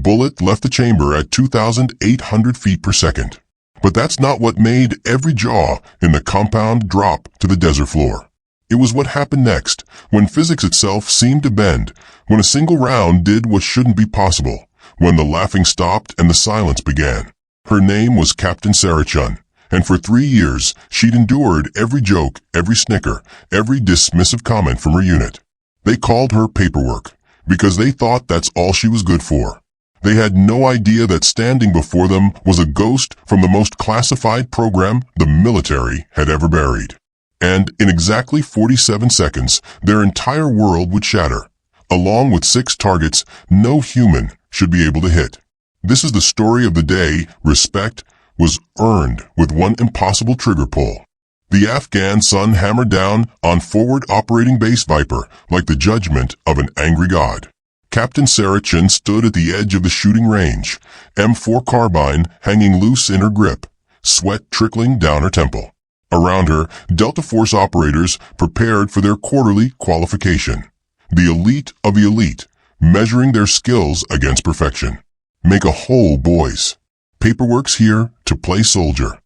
bullet left the chamber at 2,800 feet per second. But that's not what made every jaw in the compound drop to the desert floor. It was what happened next, when physics itself seemed to bend, when a single round did what shouldn't be possible, when the laughing stopped and the silence began. Her name was Captain Sarah Chen, and for 3 years she'd endured every joke, every snicker, every dismissive comment from her unit. They called her paperwork, because they thought that's all she was good for. They had no idea that standing before them was a ghost from the most classified program the military had ever buried. And in exactly 47 seconds, their entire world would shatter, along with 6 targets no human should be able to hit. This is the story of the day respect was earned with one impossible trigger pull. The Afghan sun hammered down on forward operating base Viper like the judgment of an angry god. Captain Sarah Chen stood at the edge of the shooting range, M4 carbine hanging loose in her grip, sweat trickling down her temple. Around her, Delta Force operators prepared for their quarterly qualification. The elite of the elite, measuring their skills against perfection. Make a hole, boys. Paperwork's here to play soldier.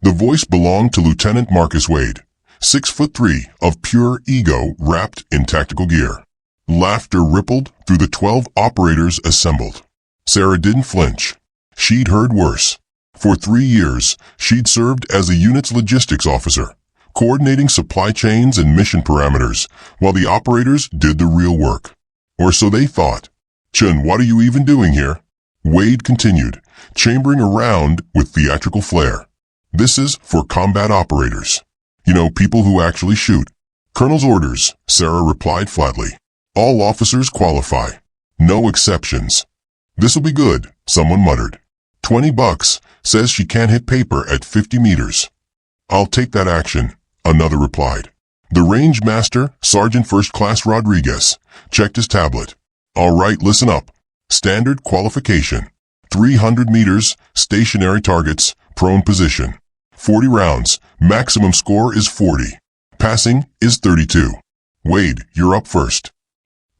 The voice belonged to Lieutenant Marcus Wade, 6'3" of pure ego wrapped in tactical gear. Laughter rippled through the 12 operators assembled. Sarah didn't flinch. She'd heard worse. For 3 years, she'd served as a unit's logistics officer, coordinating supply chains and mission parameters, while the operators did the real work. Or so they thought. "Chen, what are you even doing here?" Wade continued, chambering around with theatrical flair. "This is for combat operators. You know, people who actually shoot." "Colonel's orders," Sarah replied flatly. "All officers qualify. No exceptions." "This'll be good," someone muttered. $20 says she can't hit paper at 50 meters. "I'll take that action," another replied. The range master, Sergeant First Class Rodriguez, checked his tablet. "All right, listen up. Standard qualification. 300 meters, stationary targets, prone position. 40 rounds, maximum score is 40. Passing is 32. Wade, you're up first."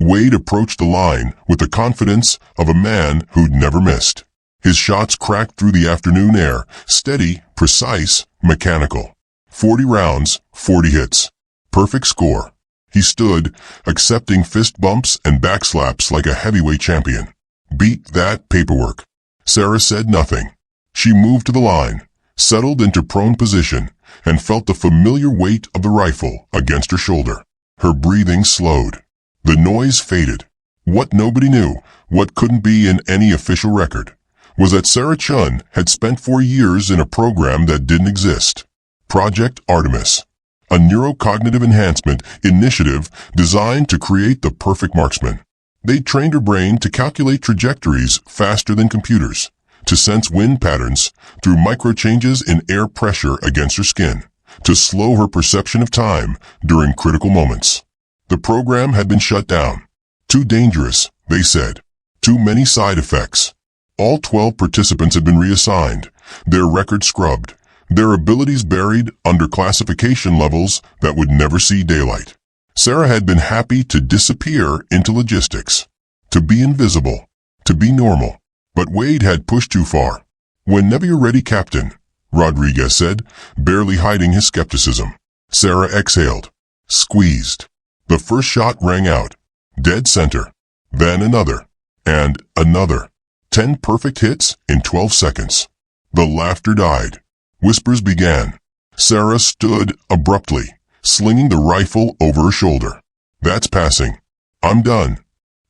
Wade approached the line with the confidence of a man who'd never missed. His shots cracked through the afternoon air, steady, precise, mechanical. 40 rounds, 40 hits. Perfect score. He stood, accepting fist bumps and backslaps like a heavyweight champion. "Beat that paperwork." Sarah said nothing. She moved to the line, settled into prone position, and felt the familiar weight of the rifle against her shoulder. Her breathing slowed. The noise faded. What nobody knew, what couldn't be in any official record, was that Sarah Chen had spent 4 years in a program that didn't exist. Project Artemis, a neurocognitive enhancement initiative designed to create the perfect marksman. They'd trained her brain to calculate trajectories faster than computers, to sense wind patterns through micro-changes in air pressure against her skin, to slow her perception of time during critical moments. The program had been shut down. Too dangerous, they said. Too many side effects. All 12 participants had been reassigned, their records scrubbed, their abilities buried under classification levels that would never see daylight. Sarah had been happy to disappear into logistics, to be invisible, to be normal. But Wade had pushed too far. "Whenever you're ready, Captain," Rodriguez said, barely hiding his skepticism. Sarah exhaled, squeezed. The first shot rang out, dead center. Then another, and another. 10 perfect hits in 12 seconds. The laughter died. Whispers began. Sarah stood abruptly, slinging the rifle over her shoulder. "That's passing. I'm done."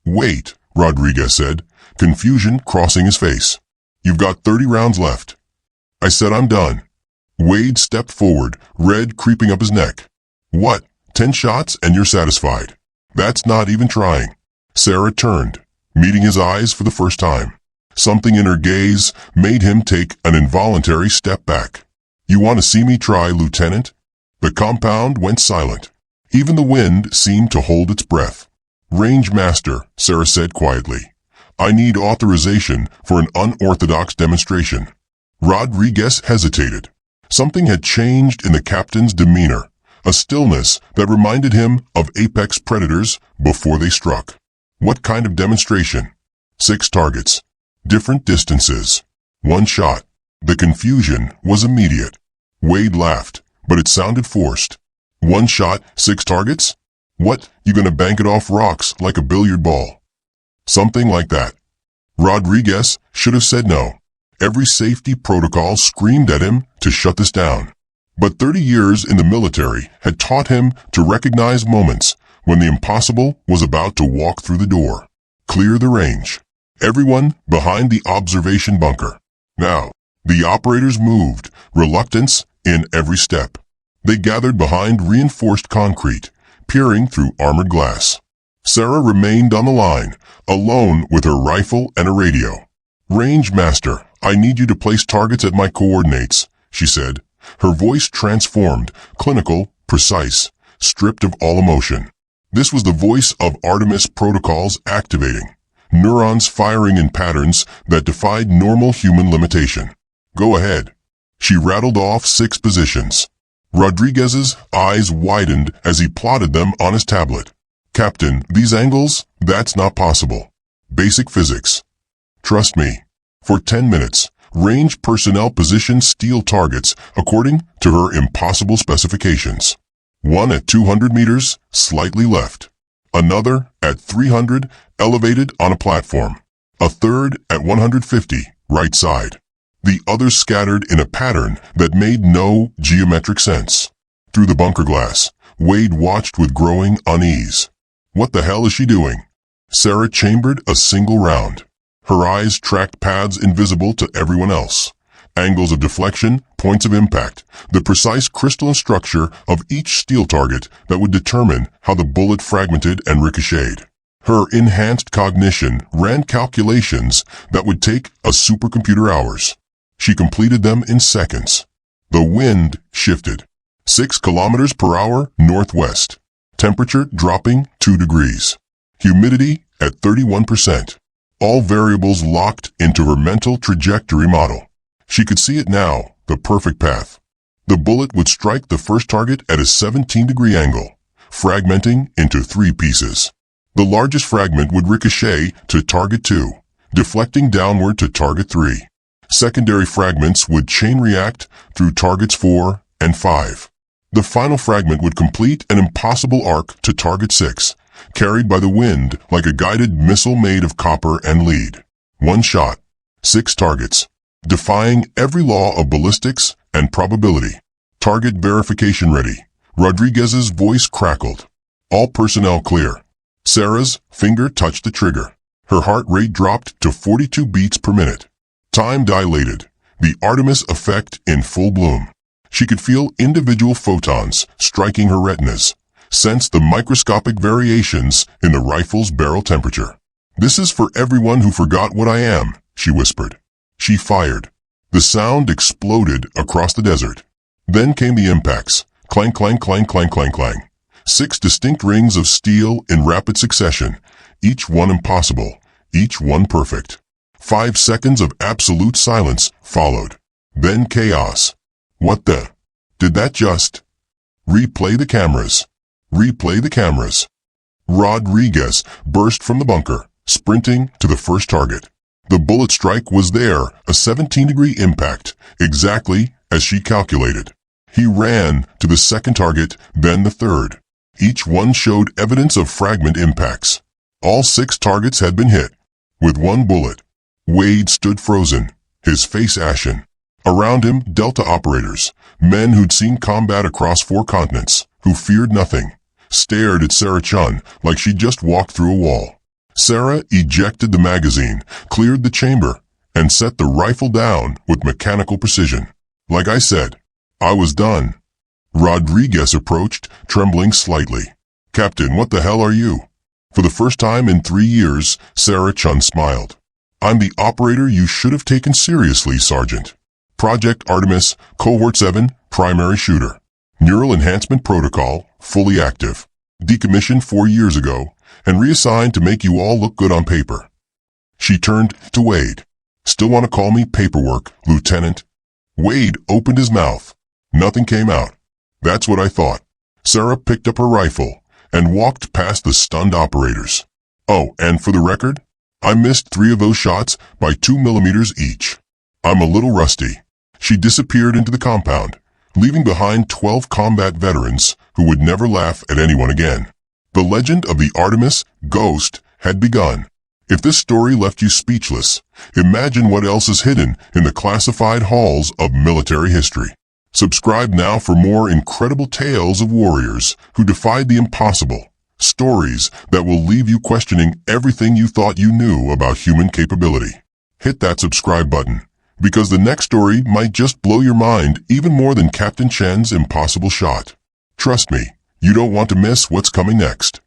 "Wait," Rodriguez said, confusion crossing his face. "You've got 30 rounds left." "I said I'm done." Wade stepped forward, red creeping up his neck. "What, 10 shots and you're satisfied? That's not even trying." Sarah turned, meeting his eyes for the first time. Something in her gaze made him take an involuntary step back. "You want to see me try, Lieutenant?" The compound went silent. Even the wind seemed to hold its breath. "Range Master," Sarah said quietly, "I need authorization for an unorthodox demonstration." Rodriguez hesitated. Something had changed in the captain's demeanor, a stillness that reminded him of apex predators before they struck. "What kind of demonstration?" 6 targets. different distances. One shot. The confusion was immediate. Wade laughed, but it sounded forced. One shot, 6 targets? What, you gonna bank it off rocks like a billiard ball? Something like that. Rodriguez should have said no. Every safety protocol screamed at him to shut this down. But 30 years in the military had taught him to recognize moments when the impossible was about to walk through the door. Clear the range. Everyone behind the observation bunker. Now, the operators moved, reluctance in every step. They gathered behind reinforced concrete, peering through armored glass. Sarah remained on the line, alone with her rifle and a radio. "Range master, I need you to place targets at my coordinates," she said. Her voice transformed, clinical, precise, stripped of all emotion. This was the voice of Artemis protocols activating, neurons firing in patterns that defied normal human limitation. "Go ahead." She rattled off 6 positions. Rodriguez's eyes widened as he plotted them on his tablet. "Captain, these angles? That's not possible. Basic physics. Trust me." For 10 minutes, range personnel positioned steel targets according to her impossible specifications. One at 200 meters, slightly left. Another at 300, elevated on a platform. A third at 150, right side. The others scattered in a pattern that made no geometric sense. Through the bunker glass, Wade watched with growing unease. What the hell is she doing? Sarah chambered a single round. Her eyes tracked paths invisible to everyone else. Angles of deflection, points of impact, the precise crystalline structure of each steel target that would determine how the bullet fragmented and ricocheted. Her enhanced cognition ran calculations that would take a supercomputer hours. She completed them in seconds. The wind shifted. 6 kilometers per hour northwest. Temperature dropping 2 degrees. Humidity at 31%. All variables locked into her mental trajectory model. She could see it now, the perfect path. The bullet would strike the first target at a 17-degree angle, fragmenting into 3 pieces. The largest fragment would ricochet to target 2, deflecting downward to target 3. Secondary fragments would chain react through targets 4 and 5. The final fragment would complete an impossible arc to target 6, carried by the wind like a guided missile made of copper and lead. One shot, 6 targets, defying every law of ballistics and probability. Target verification ready. Rodriguez's voice crackled. All personnel clear. Sarah's finger touched the trigger. Her heart rate dropped to 42 beats per minute. Time dilated, the Artemis effect in full bloom. She could feel individual photons striking her retinas, sense the microscopic variations in the rifle's barrel temperature. "This is for everyone who forgot what I am," she whispered. She fired. The sound exploded across the desert. Then came the impacts. Clang, clang, clang, clang, clang, clang. 6 distinct rings of steel in rapid succession, each one impossible, each one perfect. 5 seconds of absolute silence followed. Then chaos. What the? Did that just? Replay the cameras. Replay the cameras. Rodriguez burst from the bunker, sprinting to the first target. The bullet strike was there, a 17-degree impact, exactly as she calculated. He ran to the second target, then the third. Each one showed evidence of fragment impacts. All 6 targets had been hit. With one bullet. Wade stood frozen, his face ashen. Around him, Delta operators, men who'd seen combat across 4 continents, who feared nothing, stared at Sarah Chen like she'd just walked through a wall. Sarah ejected the magazine, cleared the chamber, and set the rifle down with mechanical precision. Like I said, I was done. Rodriguez approached, trembling slightly. "Captain, what the hell are you?" For the first time in 3 years, Sarah Chen smiled. "I'm the operator you should have taken seriously, Sergeant. Project Artemis, Cohort 7, primary shooter. Neural enhancement protocol, fully active. Decommissioned 4 years ago, and reassigned to make you all look good on paper." She turned to Wade. "Still want to call me paperwork, Lieutenant?" Wade opened his mouth. Nothing came out. "That's what I thought." Sarah picked up her rifle and walked past the stunned operators. "Oh, and for the record, I missed 3 of those shots by 2 millimeters each. I'm a little rusty. She disappeared into the compound, leaving behind 12 combat veterans who would never laugh at anyone again. The legend of the Artemis ghost had begun. If this story left you speechless, imagine what else is hidden in the classified halls of military history. Subscribe now for more incredible tales of warriors who defied the impossible. Stories that will leave you questioning everything you thought you knew about human capability. Hit that subscribe button, because the next story might just blow your mind even more than Captain Chen's impossible shot. Trust me, you don't want to miss what's coming next.